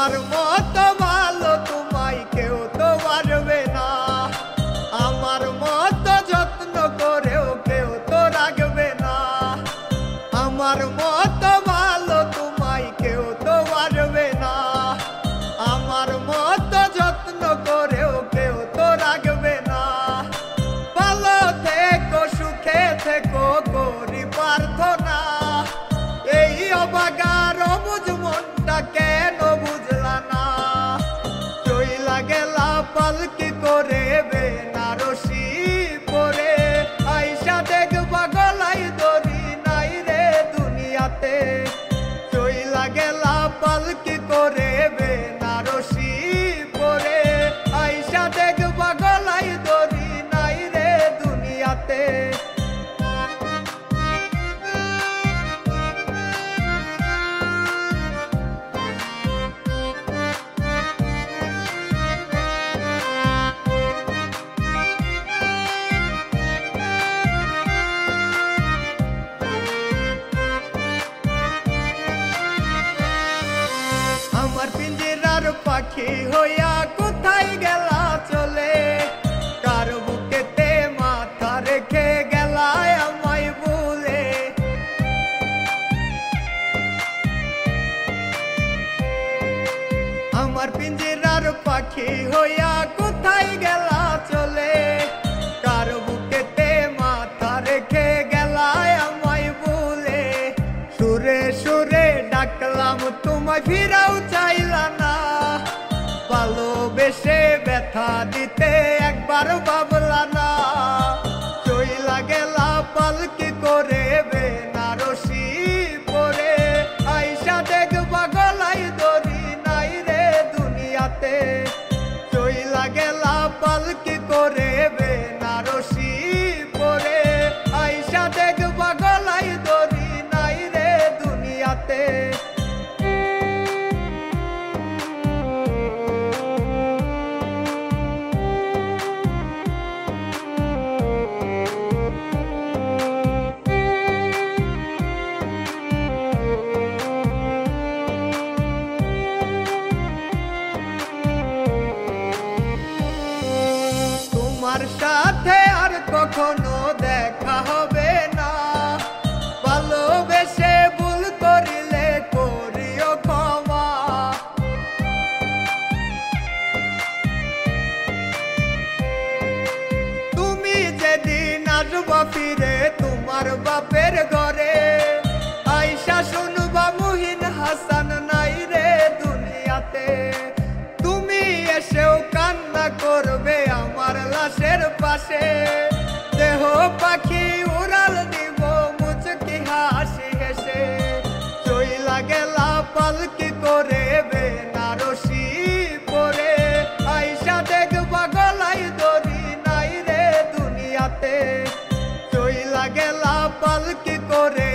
আমার মতো ভালো তোমায় কেউ তো পারবে না, আমার মতো যত্ন করেও কেউ তো রাখবে না। আমার মতো ভালো তোমায় কেউ তো পারবে না, আমার মতো যত্ন করেও কেউ তো রাখবে না। ভালো থেকো সুখে থেকো করি প্রার্থনা, এই অবাগার অবুঝ মনটা কেন বুঝলা না? চইলা গেলা পালকি করে বেনারসি পরে, আইসা দেখবা গলায় দড়ি নাই রে দুনিয়াতে। চইলা গেলা পালকি করে বেনারসি পরে, আইসা দেখবা গলায় দড়ি নাই রে দুনিয়াতে। আমার পিঞ্জিরার পাখি হইয়া কোথায় গেলা চলে, কার বুকেতে মাথা রেখে গেলা আমায় ভুলে। আমার পিঞ্জিরার পাখি হইয়া কোথায় গেলা চলে, কার বুকেতে মাথা রেখে গেলা আমায় ভুলে। সুরে সুরে ডাকলাম তোমায় ফিরাও চাইলা না, ভালোবেসে ব্যথা দিতে একবার ভাবলা না। চইলা গেলা পালকি করে বেনারসি পরে, আইসা দেখবা গলায় দড়ি নাই রে দুনিয়াতে। চইলা গেলা পালকি করে বেনারসি পরে, আইসা দেখবা গলায় দড়ি নাই রে দুনিয়াতে। তোমার সাথে আর কখনো দেখা হবে না, ভালোবেসে ভুল করিলে করিও ক্ষমা। তুমি যেদিন আসবা ফিরে তোমার বাপের ঘরে, আইসা শুনবা মুহিন হাসান নাই রে দুনিয়াতে। তুমি এসেও কান্না করবে আমার লাশের পাশে, দেহ পাখি উড়াল দিব মুচকি হাসি হেসে। চইলা গেলা পালকি করে বেনারসি পরে, আইসা দেখবা গলায় দড়ি নাই রে দুনিয়াতে। চইলা গেলা পালকি করে